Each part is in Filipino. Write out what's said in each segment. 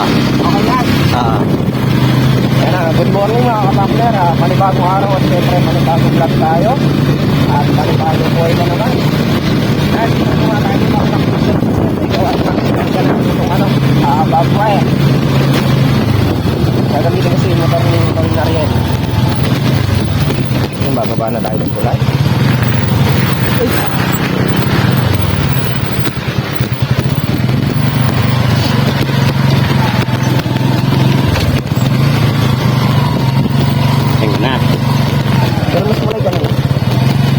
Okay yan. Ayan na, good morning mga kapakner. Panibagong araw at siyempre panibagong vlog tayo. At panibagong buhay na naman. At dito nga tayo mga kapakner. Ikaw at makikita ka namin itong bobwire. Gagamitin kasi yung motor ng Ariel. Yung bababa na tayo ng kulay. Pero mas mulay ka na.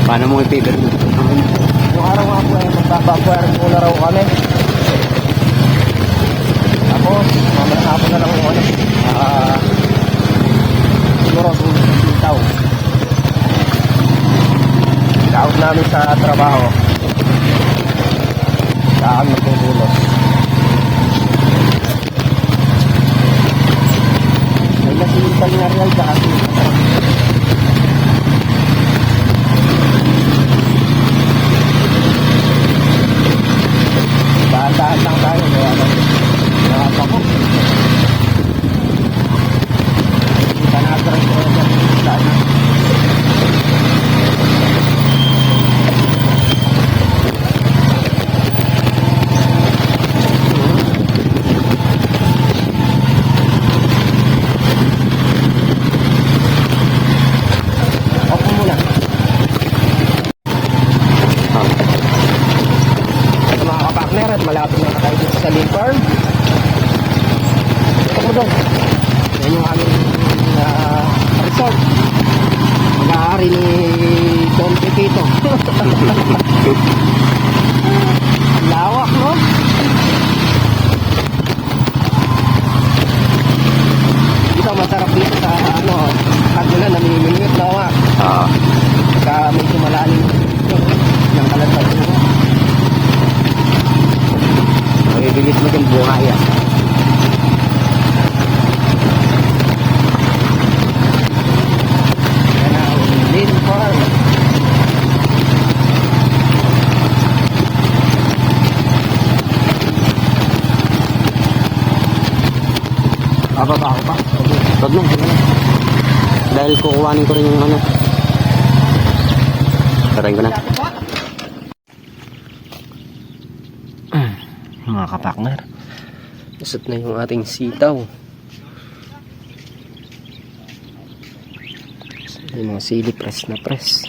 Paano mo i-paper mo? Yung araw nga po ay magbababwire muna raw kami. Tapos mamaya hapon na lang yung siguro sitaw. Out namin sa trabaho. Saan magtutulos. May nasilitan na real tsaka sitaw. Dahan-dahan lang tayo. Nakapako. Kita na atrás ko dyan. Dahan na. Opo muna. Ito mga kapakner at malapit na tayo dito sa Link Farm. Ito mo doon. Yan yung aming resort. Mag-aari ni Don Pepito. Lawak, no? Dito masarap dito sa kagulan na namimingwit, lawak. Saka medyo malalim ng kalatag mo. Mabibilis mo din buhay yan. Yan ang Link Farm. Bababa ako pa. Wag lang. Dahil kukuhanin ko rin yung tarayin ko na. Mga kapakner, usot na yung ating sitaw. Yung mga sili press na press.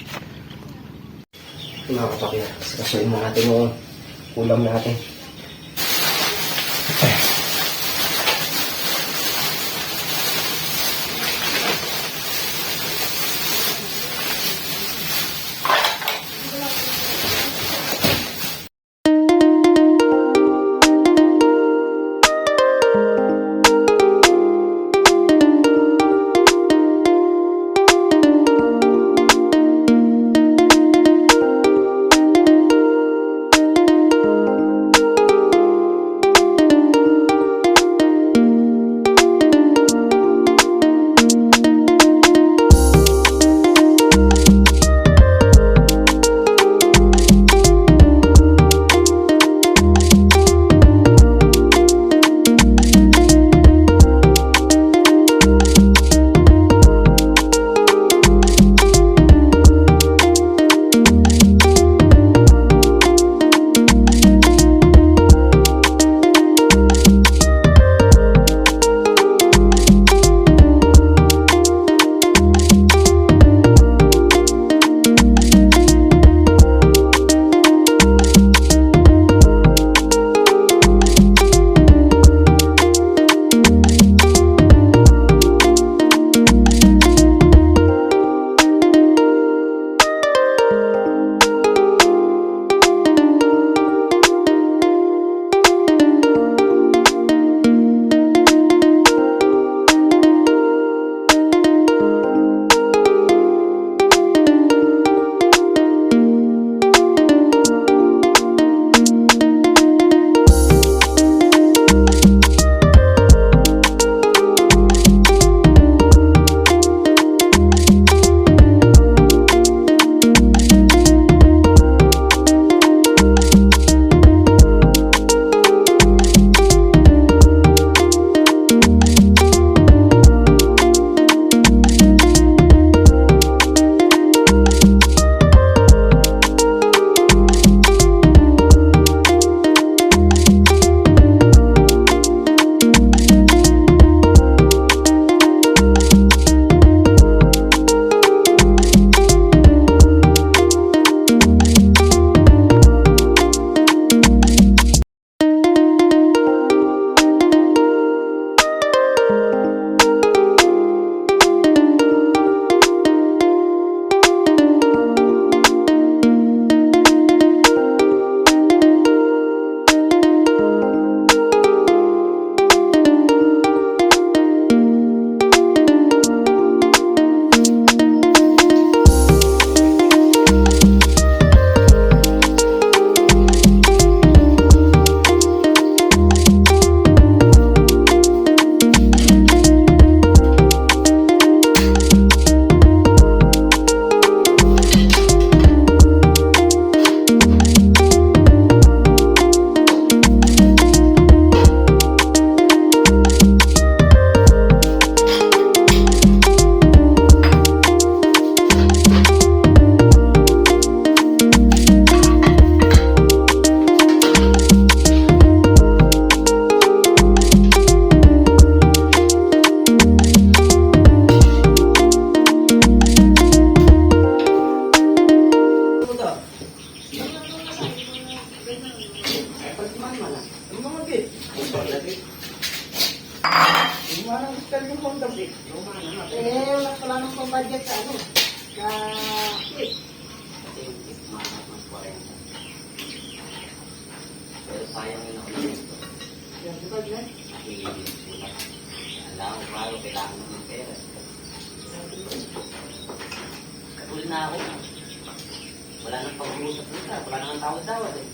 Mga kapakner, sasuyin mo natin yung ulam natin. Wala nang pang-budget sa ano. Sa cake. Pero sayang yun ako nito. Yan, di ba yan? Alam ko bago kailangan mo ng pera. Katulad na ako. Wala nang pag-uusap nila. Wala nang tawad-tawad eh.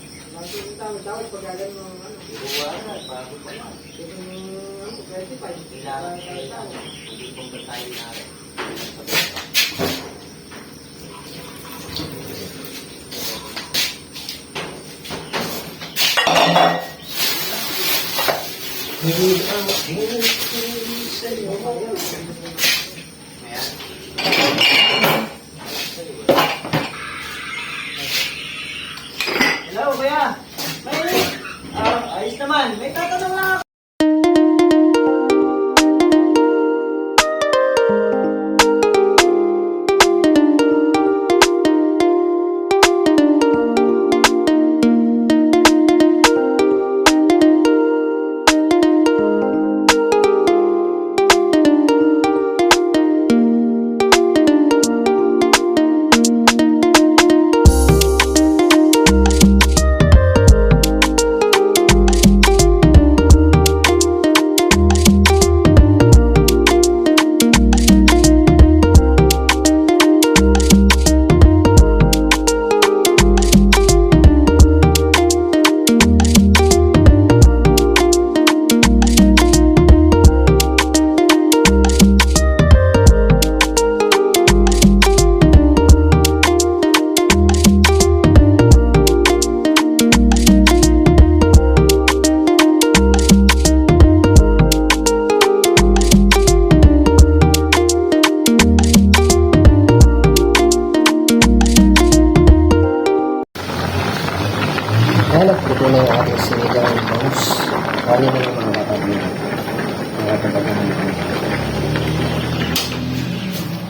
Tawad pag galing mo ano. Iuwala, bago pa lang. Yung 25. Kailangan kailangan. Hindi kong tayo na rin. Hello, kuya. Ayos naman. May tatanong lang ako. Ayan, ito na yung ating sinigang bangus. Kanin na yung mga kapatid. Mga kapatid.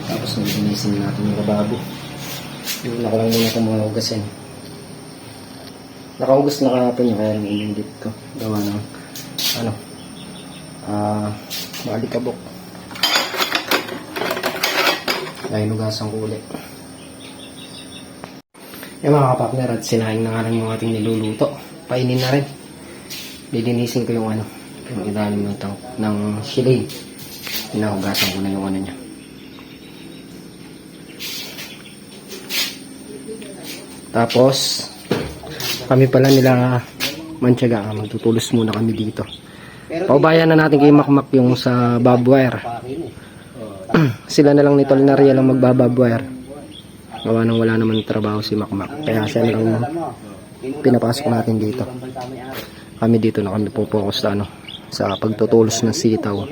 Tapos naginisin natin yung babago. Yung ako lang muna itong mga hugasin. Nakahugas na kahapon yung kaya nang inindit ko. Gawa ng maalikabok. Dahil hugasan ko ulit. Yung mga kapatner at sinaing na nga lang yung ating niluluto. Painin na rin. Lilinisin ko yung yung ilalim ng shilling. Pinahugasan ko na yung niya. Tapos, kami pala nila Mantiaga, magtutulos muna kami dito. Paubayan na natin kay Makmak yung sa barbwire. Sila na lang ni Tol Nariel ang magbababwire. Gawa nang wala naman trabaho si Makmak. Kaya siya lang pinapasok natin dito. Kami dito na kami pupokus sa pagtutulos ng sitaw.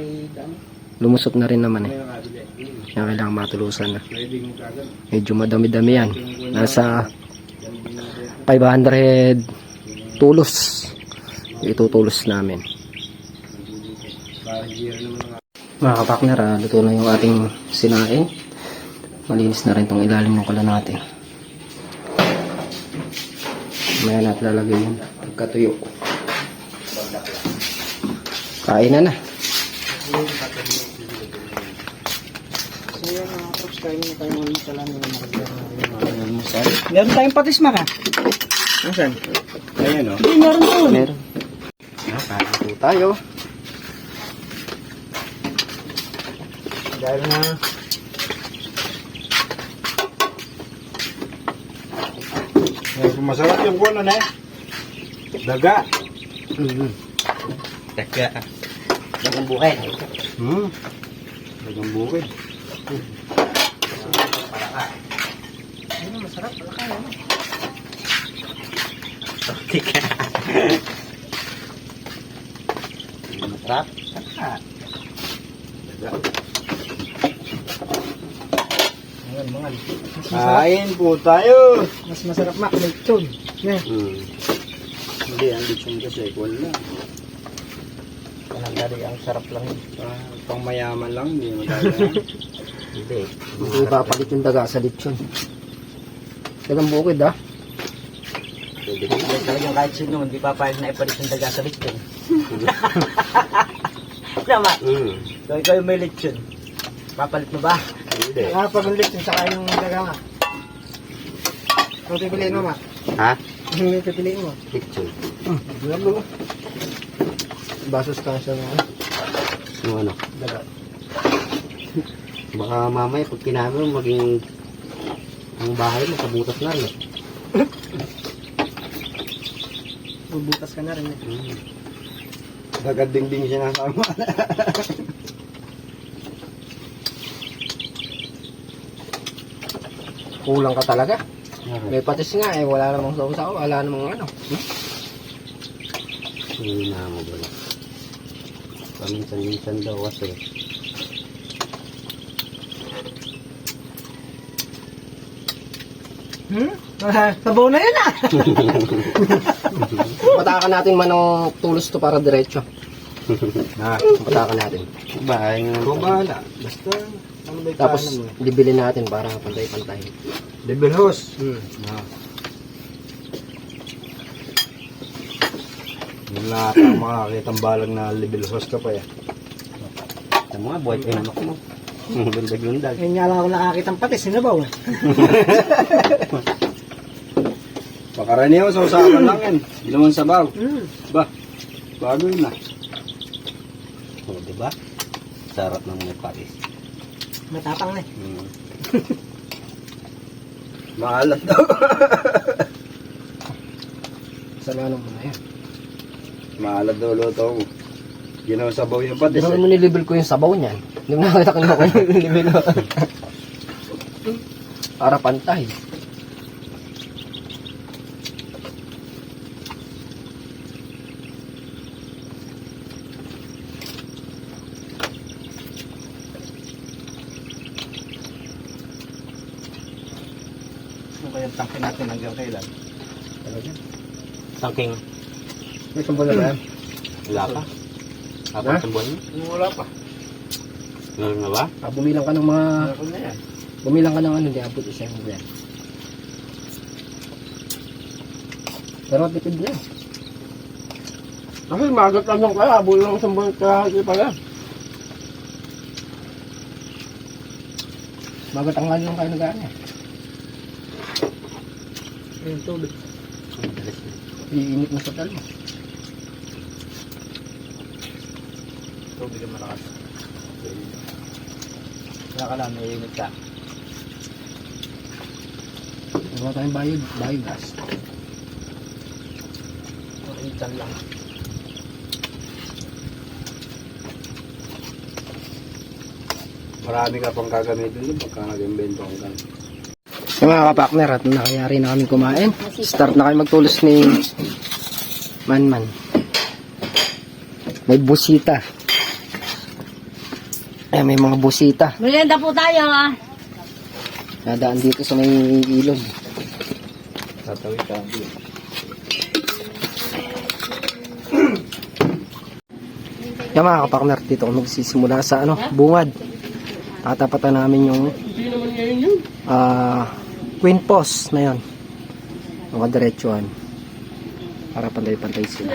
Lumusot na rin naman eh. Kaya kailangan matulusan na. Medyo madami-dami yan. Nasa 500 tulos. Itutulos namin. Mga kapakner, luto na yung ating sinaing. Malinis na rin itong ilalim ng kala natin. Maya natin lalagay yun pagkatuyo. Kain na. So yan mga props, kain na tayo ulit sa lang ng almusal. Meron tayong patis maka. Nasaan? Ayan o. Hindi, meron doon. Meron. Kain po tayo. Dahil na masarap yung kuwan na daga. Daga. Dagang bukid. Dagang bukid. masarap. Wala kaya mo. Tika. Masarap. Daga. Ayan, mga. Kain po tayo. Mas masarap mak, lechon. Yeah. Hindi, ang lechon kasi kuwan lang. Kanang dari, ang sarap lang yun. Pang mayaman lang, hindi madala. Hindi. Hindi papalit yung daga sa lechon. Dagang bukid Talagang kahit sino, hindi papalit na ipalit yung daga sa lechon. Naman. So, ikaw yung may lechon. Papalit mo ba? Hindi. Pag ang lechon saka yung daga nga. Ano pipiliin mo, Ma? Ha? Ano pipiliin mo? Lechon. Alam mo. Basos ka siya nga. Yung ano? Daga. Baka mamaya pag kinamin mo, maging ang bahay mo, kabutas na rin. Bubutas ka na rin. Dagading-ding siya nasama. Kulang ka talaga. May patis nga eh. Wala namang sausaw. Wala namang ano. Hindi na mo ba? Paminsan-minsan daw kasi. Sabaw na yun ah! Patakan natin manong tulos to para diretso. Patakan natin. Bahay nga. Kung bahala. Basta, ano ba Tapos, libilin natin para pantay-pantay. Level host. Wala ka makakita ang balag na level host ka pa eh. Ito mga buhay pa yung anak mo. Lundag-lundag. Ngayon nga lang ako nakakita ng patis. Sinabaw eh. Pakaraniwan sa usapan lang yan. Inuman sabaw. Ba, bago yun na. O, diba? Sarap ng mga patis. Matapang na eh. Maalat daw. Salamat mo na yan. Maalat daw luto mo. Ginawa sabaw yung patis Hindi eh. mo nilibel ko yung sabaw niyan. Hindi mo nakita ko na yung nilibel ko. Para pantay. Ano kayang tangkin natin hanggang kailan? Talaga. Tangking May sumbol na ba yan? wala pa. Apat ang buwan mo? Wala pa. Meron na ba? Bumilang ka ng mga... Meron na yan. Bumilang ka ng ano, hindi abot isa yung yan. Pero tipid niya. Kasi magat lang yung kaya. Bulo lang sa buwan kahagi pala. Magatangal lang kayo nag-ano. Yung tubig. Iinit mo sa talo. Tubig ang malakas. Wala ka lang, naiinit ka. Wala tayong biogas. Makitan lang. Marami ka pang gagamitin doon pagka nag-invento ang gan. Yung mga kapakner at nakayari na kami kumain. Start na kayo magtulos ni Manman. May busita. Eh, may mga busita. Merienda po tayo ha. Nadaan dito sa may ilog. Tatawid ka. Yung mga kapakner, dito kung magsisimula sa bungad. Tatapatan namin yung Queen Post na yun. Mga diretsuhan. Para pantay-pantay sila.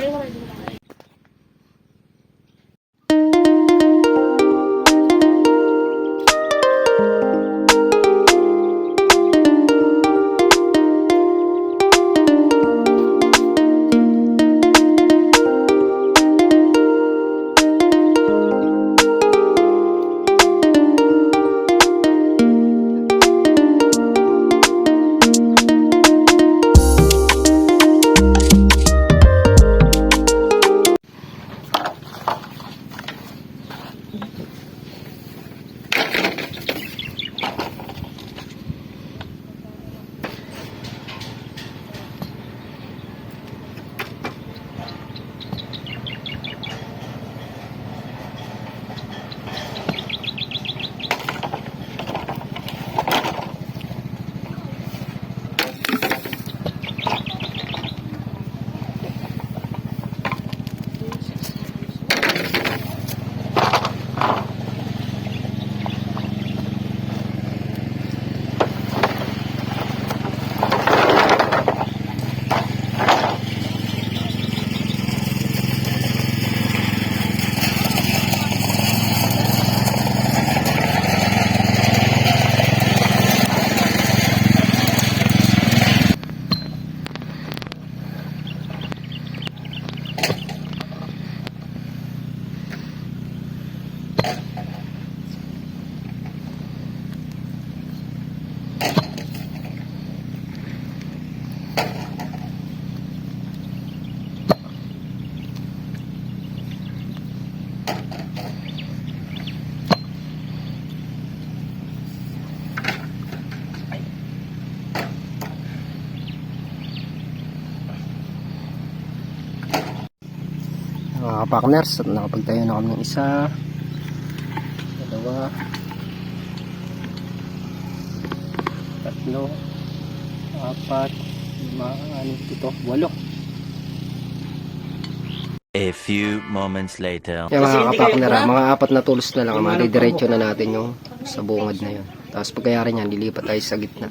ka-partners. At nakapagtayo na kami ng isa, dalawa, tatlo, apat, lima, anim, pito, 8. A few moments later. Yung mga kapakner, mga 4 na tools na lang, madidiretso na natin yung sa bungad na yun. Tapos pagkayari niyan, lilipat tayo sa gitna.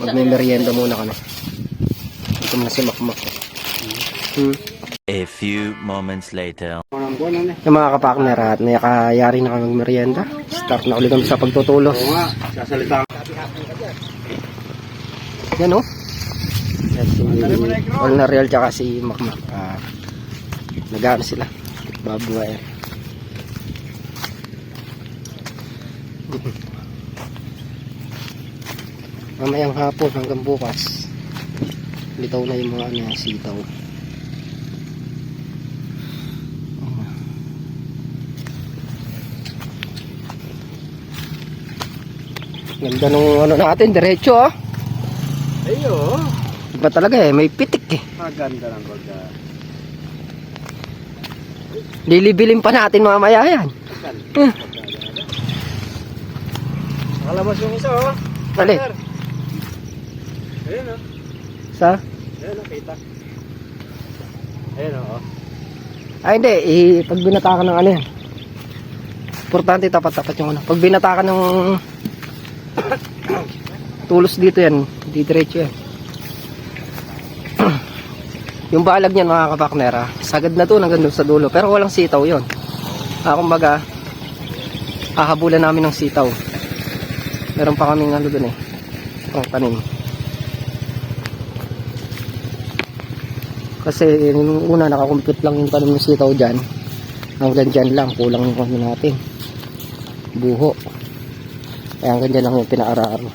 Magme-merienda muna kami. Ito muna si Makmak. A few moments later. Yung mga kapakner, at nakayari na kami magmerienda. Start na ulit kami sa pagtutulos. Oo nga, sasalita. Yan o. Yan si Olnariel tsaka si Makmak. Nag-ano sila. Babuhay. Mamayang hapon hanggang bukas. Litaw na yung mga sitaw. Ganda nung ano natin, diretso ah. Ayo. Iba talaga eh, may pitik eh. Maganda lang pagka. Lilibilin pa natin mamaya yan. Nakalabas yung isa oh. Bali. Ayun oh. Sa? Ayun oh, kita. Ayun oh. Ay hindi, pag binatakan ng ano yan. Importante tapat-tapat yung ano. Pag binatakan ng tulos dito yan, di diretso yan. Yung balag niyan mga kapaknera, sagad na to hanggang doon sa dulo, pero walang sitaw yon. Kumbaga, hahabulan namin ng sitaw. Meron pa kaming ano doon eh, pang tanim. Kasi yung una nakakumpute lang yung tanim ng sitaw dyan, hanggang dyan lang, kulang yung kami natin, buho. Kaya hanggang dyan lang yung pinaararo.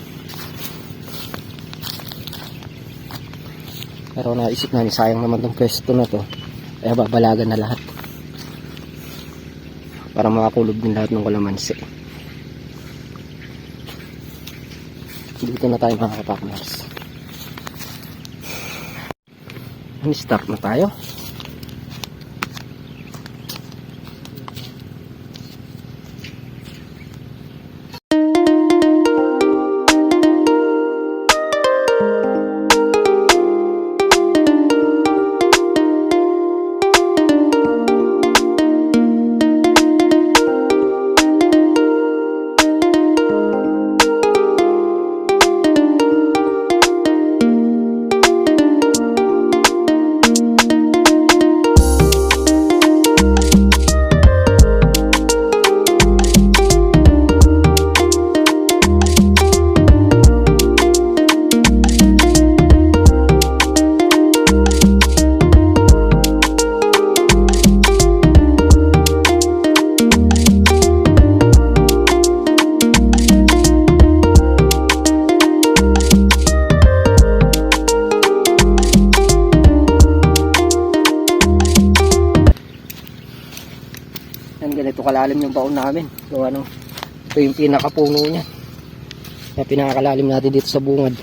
Pero naisip namin, sayang naman tong pwesto na to, kaya babalagan na lahat para makakulob din lahat ng kalamansi. Dito na tayo mga kapakners. Start na tayo. Ganito kalalim yung baon namin. So ano, ito yung pinakapuno niya. Kaya pinakakalalim natin dito sa bungad.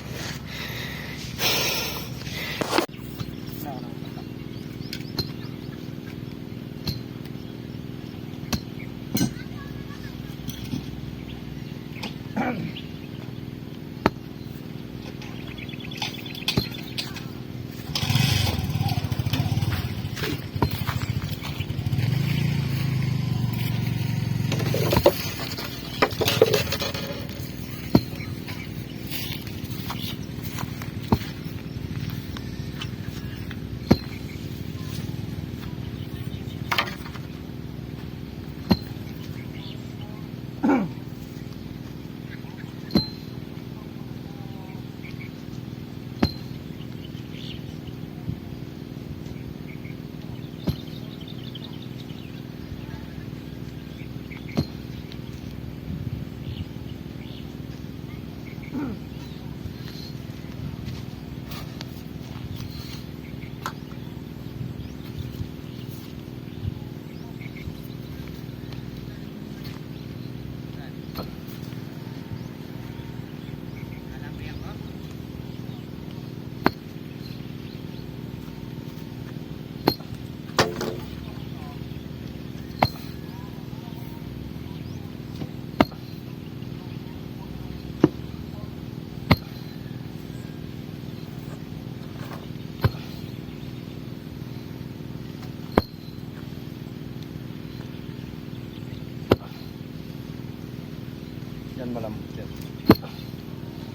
yan malambot yan.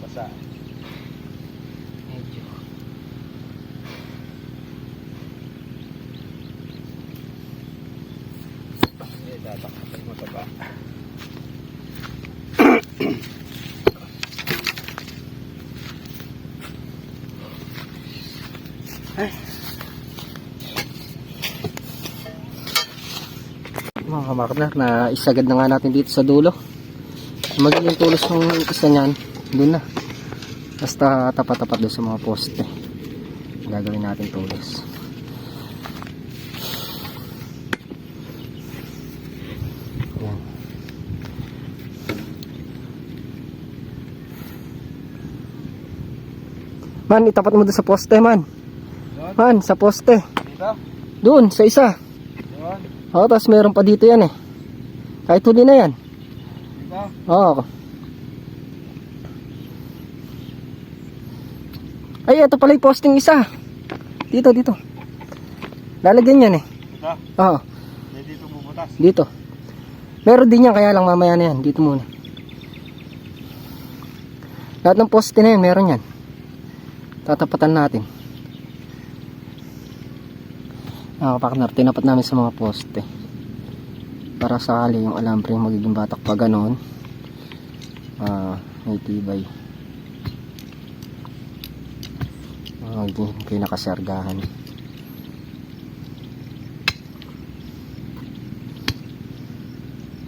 Basa. Medyo. Dadak na tayo mataba. Mga kamakner, na isagad na nga natin dito sa dulo. Magiging tulos ng isa niyan, doon na. Basta tapat-tapat doon sa mga poste. Gagawin natin tulos. Yan. Man, itapat mo doon sa poste, man. Man, sa poste. Dito? Doon, sa isa. Yun. Oo, tapos meron pa dito yan eh. Kahit huli na yan. Dito? Oo. Ay, ito pala yung posting isa. Dito, dito. Lalagyan yan eh. Dito? Oo, Dito bubutas. dito. Meron din yan, kaya lang mamaya na yan. Dito muna. Lahat ng poste na yan, meron yan. Tatapatan natin. Partner, tinapat namin sa mga poste. Para sakali yung alambre magiging batak pa ganoon. May tibay. Hindi kayo nakasargahan.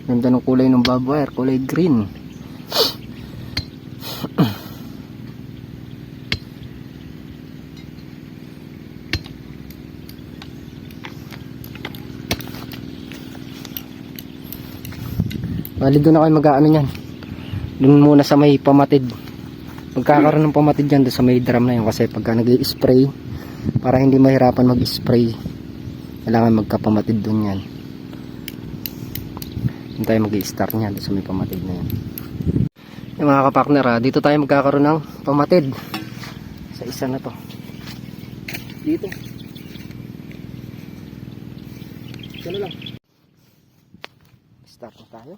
Ganda ng kulay ng barbed wire, kulay green. Bali doon na kayo mag-aano yan. Doon muna sa may pamatid. Magkakaroon ng pamatid dyan doon sa may drum na yun. Kasi pagka nag-i-spray, para hindi mahirapan mag-spray, kailangan magkapamatid doon yan. Doon tayo mag-i-start niyan doon sa may pamatid na yan. Yung mga kapakner, dito tayo magkakaroon ng pamatid. Sa isa na to. Dito. Ito na lang. Start na tayo.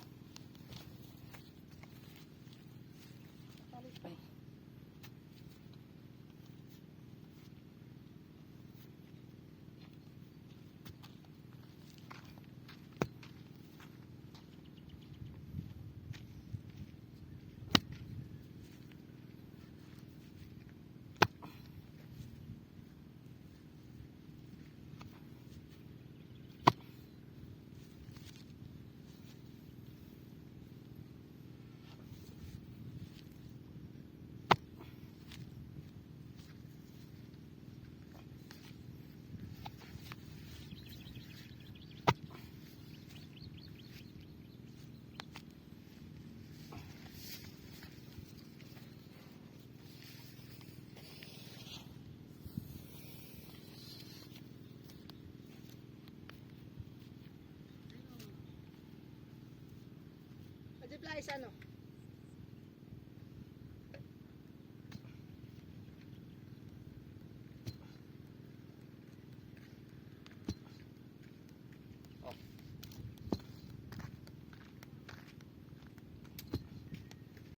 Adiplayes ano?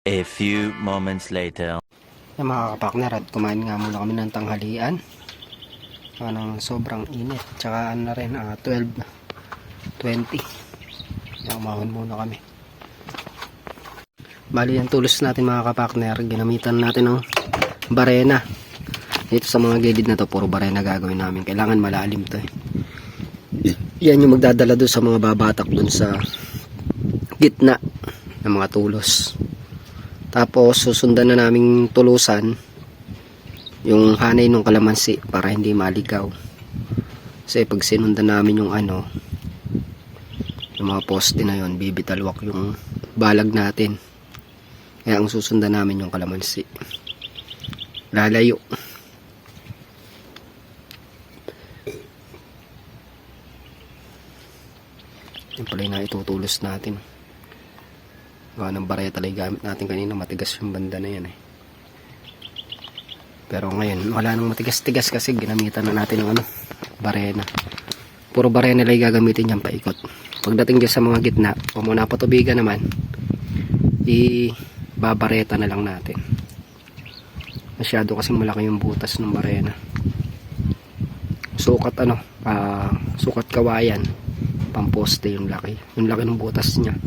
A few moments later. Yung mga kapakner, at kumain nga muna kami ng tanghalian. Anong sobrang init. Tsaka ano na rin, 12:20. Umahon muna kami. Bali yung tulos natin mga kapakner, ginamitan natin ng barena. Dito sa mga gilid na to, puro barena gagawin namin. Kailangan malalim to eh. Yan yung magdadala doon sa mga babatak doon sa gitna ng mga tulos. Tapos susundan na naming tulusan yung hanay ng kalamansi para hindi maligaw. Kasi pag sinundan namin yung yung mga poste na yon, bibitalwak yung balag natin. Kaya ang susundan namin yung kalamansi. Lalayo. Yung pala yung naitutulos natin. Gawa ng bareta lang gamit natin kanina, matigas yung banda na yan eh. Pero ngayon wala nang matigas-tigas kasi ginamitan na natin ng barena. Puro barena lang gagamitin yan paikot. Pagdating dyan sa mga gitna, kung muna patubigan naman, babareta na lang natin. Masyado kasi malaki yung butas ng barena. Sukat sukat kawayan, pamposte yung laki ng butas niya.